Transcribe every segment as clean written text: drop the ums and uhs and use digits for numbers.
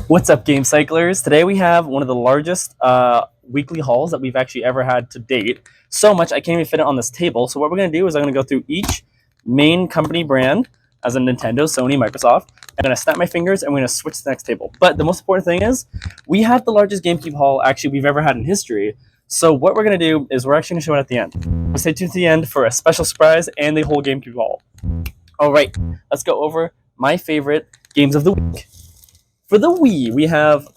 What's up, game cyclers? Today we have one of the largest weekly hauls that we've actually ever had to date. So much I can't even fit it on this table. So what we're going to do is I'm going to go through each main company brand, as in Nintendo, Sony, Microsoft. I'm going to snap my fingers and we're going to switch to the next table. But the most important thing is we have the largest GameCube haul actually we've ever had in history. So what we're going to do is we're actually going to show it at the end. Stay tuned to the end for a special surprise and the whole GameCube haul. All right, let's go over my favorite games of the week. For the Wii, we have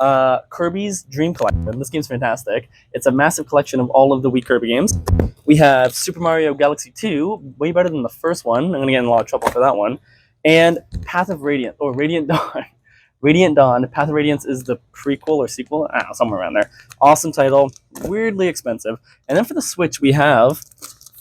Kirby's Dream Collection. This game's fantastic. It's a massive collection of all of the Wii Kirby games. We have Super Mario Galaxy 2, way better than the first one. I'm going to get in a lot of trouble for that one. And Path of Radiance, or Radiant Dawn. Radiant Dawn. Path of Radiance is the prequel or sequel. I don't know, somewhere around there. Awesome title. Weirdly expensive. And then for the Switch, we have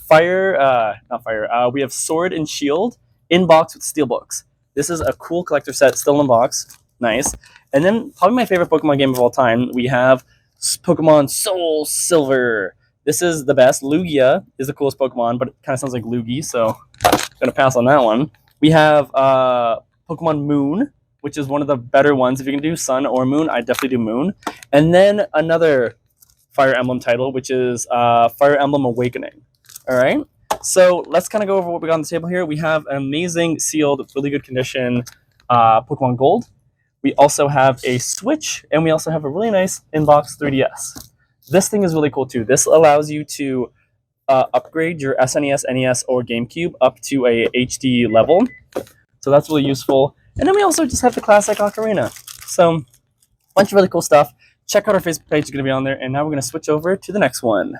we have Sword and Shield in box with steelbooks. This is a cool collector set, still in box. Nice. And then probably my favorite Pokemon game of all time, we have Pokemon Soul Silver. This is the best. Lugia is the coolest Pokemon, but it kind of sounds like Luigi, so I'm going to pass on that one. We have Pokemon Moon, which is one of the better ones. If you can do Sun or Moon, I definitely do Moon. And then another Fire Emblem title, which is Fire Emblem Awakening. All right. So let's kind of go over what we got on the table here. We have an amazing sealed, really good condition Pokemon Gold. We also have a Switch, and we also have a really nice in-box 3DS. This thing is really cool, too. This allows you to upgrade your SNES, NES, or GameCube up to a HD level. So that's really useful. And then we also just have the classic Ocarina. So, a bunch of really cool stuff. Check out our Facebook page. It's going to be on there. And now we're going to switch over to the next one.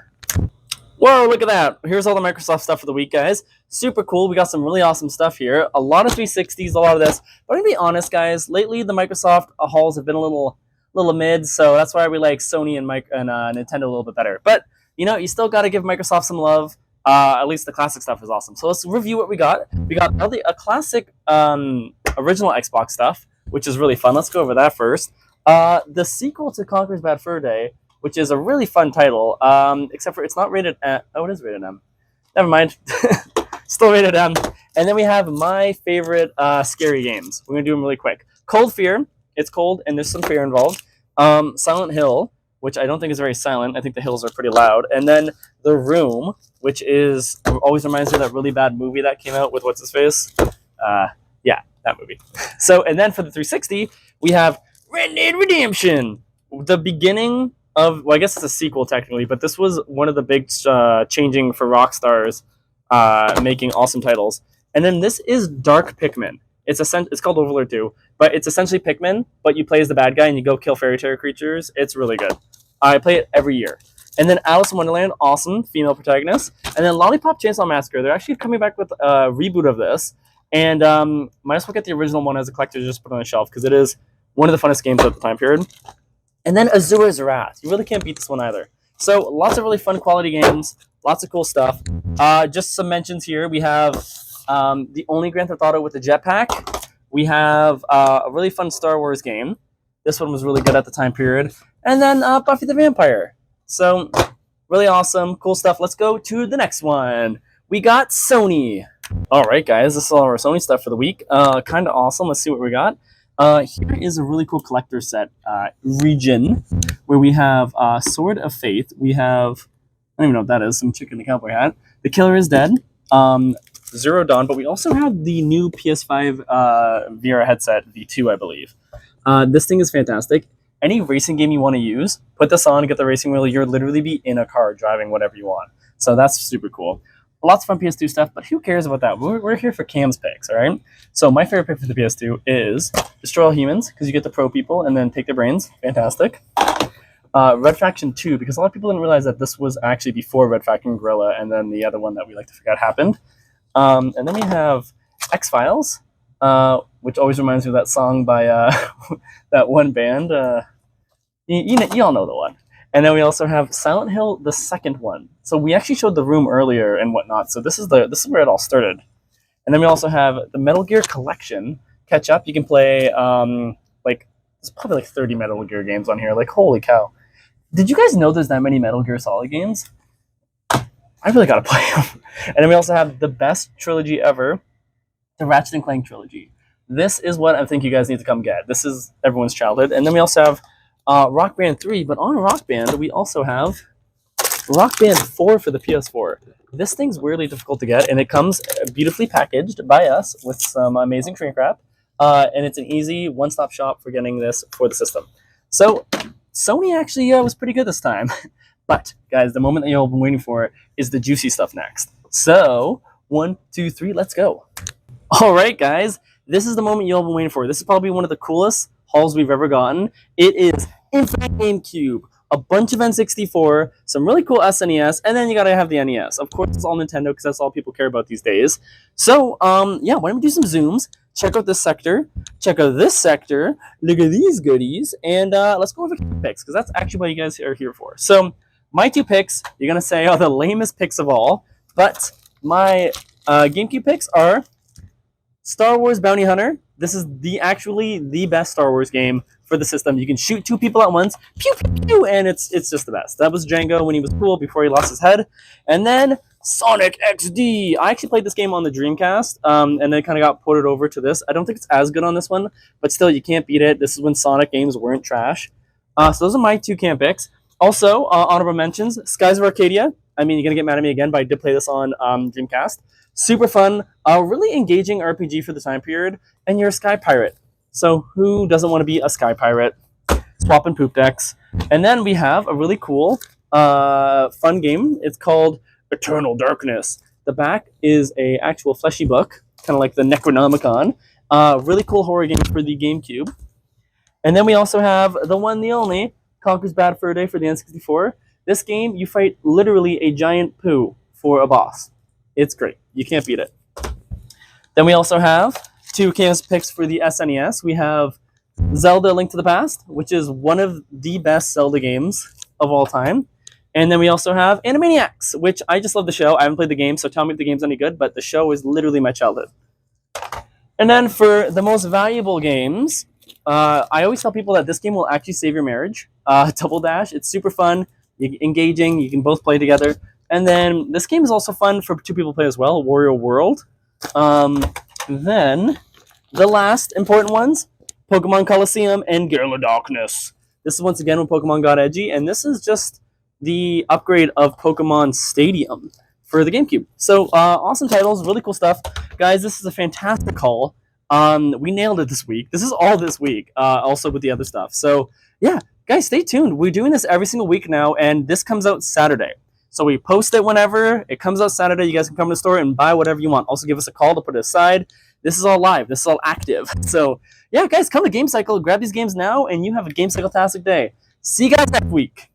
Whoa, look at that. Here's all the Microsoft stuff for the week, guys. Super cool. We got some really awesome stuff here. A lot of 360s, a lot of this. But I'm going to be honest, guys. Lately, the Microsoft hauls have been a little mid, so that's why we like Sony and Nintendo a little bit better. But, you know, you still got to give Microsoft some love. At least the classic stuff is awesome. So let's review what we got. We got a classic original Xbox stuff, which is really fun. Let's go over that first. The sequel to Conker's Bad Fur Day, which is a really fun title, except for it's not rated M. Oh, it is rated M. Never mind. Still rated M. And then we have my favorite scary games. We're going to do them really quick. Cold Fear. It's cold, and there's some fear involved. Silent Hill, which I don't think is very silent. I think the hills are pretty loud. And then The Room, which always reminds me of that really bad movie that came out with what's-his-face. Yeah, that movie. So, and then for the 360, we have Red Dead Redemption. The beginning of, well, I guess it's a sequel technically, but this was one of the big changing for Rockstar's making awesome titles. And then this is Dark Pikmin. It's called Overlord 2, but it's essentially Pikmin, but you play as the bad guy and you go kill fairy tale creatures. It's really good. I play it every year. And then Alice in Wonderland, awesome, female protagonist. And then Lollipop Chainsaw Massacre. They're actually coming back with a reboot of this. And might as well get the original one as a collector, just put it on the shelf, because it is one of the funnest games at the time period. And then Azura's Wrath. You really can't beat this one either. So lots of really fun quality games, lots of cool stuff. Just some mentions here. We have the only Grand Theft Auto with the jetpack. We have a really fun Star Wars game. This one was really good at the time period. And then Buffy the Vampire. So really awesome, cool stuff. Let's go to the next one. We got Sony. All right, guys, this is all our Sony stuff for the week. Kind of awesome. Let's see what we got. Here is a really cool collector set region where we have Sword of Faith. We have, I don't even know what that is, some chick in a cowboy hat. The Killer is Dead. Zero Dawn, but we also have the new PS5 VR headset V2, I believe. This thing is fantastic. Any racing game you want to use, put this on, get the racing wheel. You'll literally be in a car driving whatever you want. So that's super cool. Lots of fun PS2 stuff, but who cares about that? We're here for Cam's picks, all right? So my favorite pick for the PS2 is Destroy All Humans, because you get the pro people and then take their brains. Fantastic. Red Faction 2, because a lot of people didn't realize that this was actually before Red Faction Gorilla, and then the other one that we like to forget happened. And then we have X-Files, which always reminds me of that song by that one band. You all know the one. And then we also have Silent Hill, the second one. So we actually showed The Room earlier and whatnot. So this is where it all started. And then we also have the Metal Gear Collection. Catch up. You can play there's probably like 30 Metal Gear games on here. Like, holy cow! Did you guys know there's that many Metal Gear Solid games? I really gotta play them. And then we also have the best trilogy ever, the Ratchet and Clank trilogy. This is what I think you guys need to come get. This is everyone's childhood. And then we also have Rock Band 3, but on Rock Band, we also have Rock Band 4 for the PS4. This thing's weirdly difficult to get, and it comes beautifully packaged by us with some amazing shrink wrap, and it's an easy one-stop shop for getting this for the system. So Sony actually was pretty good this time. But, guys, the moment that you've all been waiting for is the juicy stuff next. So, 1, 2, 3, let's go. All right, guys, this is the moment you've all been waiting for. This is probably one of the coolest hauls we've ever gotten. It is Infinite GameCube, a bunch of N64, some really cool SNES, and then you gotta have the NES. Of course, it's all Nintendo because that's all people care about these days. So, yeah, why don't we do some zooms? Check out this sector. Check out this sector. Look at these goodies, and let's go over picks because that's actually what you guys are here for. So, my 2 picks, you're gonna say, are the lamest picks of all, but my GameCube picks are Star Wars Bounty Hunter. This is actually the best Star Wars game for the system. You can shoot 2 people at once, pew pew pew, and it's just the best. That was Django when he was cool before he lost his head. And then Sonic XD. I actually played this game on the Dreamcast, and then kind of got ported over to this. I don't think it's as good on this one, but still, you can't beat it. This is when Sonic games weren't trash. So those are my 2 camp picks. Also, honorable mentions: Skies of Arcadia. I mean, you're gonna get mad at me again, but I did play this on Dreamcast. Super fun, really engaging RPG for the time period, and you're a sky pirate. So who doesn't want to be a sky pirate? Swapping poop decks. And then we have a really cool, fun game. It's called Eternal Darkness. The back is a actual fleshy book, kind of like the Necronomicon. Really cool horror game for the GameCube. And then we also have the one, the only, Conker's Bad Fur Day for the N64. This game, you fight literally a giant poo for a boss. It's great. You can't beat it. Then we also have 2 camp picks for the SNES. We have Zelda: Link to the Past, which is one of the best Zelda games of all time. And then we also have Animaniacs, which I just love the show. I haven't played the game, so tell me if the game's any good, but the show is literally my childhood. And then for the most valuable games, I always tell people that this game will actually save your marriage. Double Dash, it's super fun, engaging, you can both play together. And then this game is also fun for 2 people to play as well, Wario World. Then the last important ones, Pokemon Coliseum and Gale of Darkness. This is once again when Pokemon got edgy, and this is just the upgrade of Pokemon Stadium for the GameCube. So awesome titles, really cool stuff. Guys, this is a fantastic haul. We nailed it this week. This is all this week, also with the other stuff. So yeah, guys, stay tuned. We're doing this every single week now, and this comes out Saturday. So we post it whenever. It comes out Saturday. You guys can come to the store and buy whatever you want. Also give us a call to put it aside. This is all live. This is all active. So yeah, guys, come to Game Cycle. Grab these games now, and you have a Game Cycle-tastic day. See you guys next week.